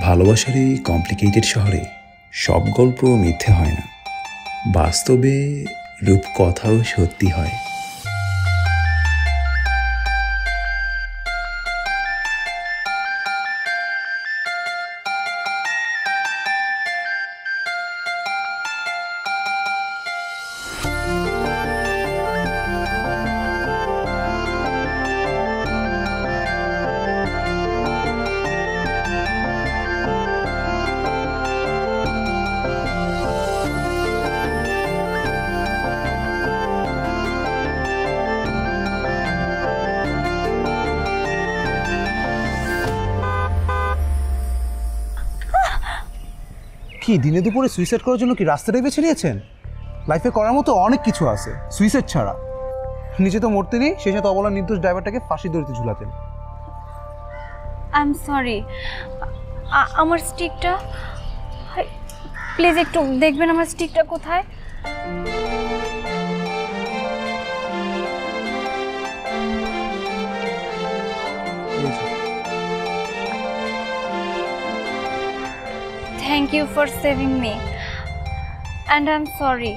ভালোবাসার এই কমপ্লিকেটেড শহরে সব গল্প মিথ্যে হয় না, বাস্তবে রূপকথাও সত্যি হয়। কি দিনে দুপুরে সুইসাইড করার জন্য কি রাস্তাটাই বেছে নিয়েছেন? লাইফে করার মতো অনেক কিছু আছে সুইসাইড ছাড়া। নিজে তো মরতে নেই, সেই সাথে অবলা নির্দোষ ড্রাইভারটাকে ফাঁসি দড়িতে ঝুলাতেন। আই এম সরি, আমার স্টিকটা প্লিজ একটু দেখবেন আমার স্টিকটা কোথায়। Thank you for saving me and I'm sorry.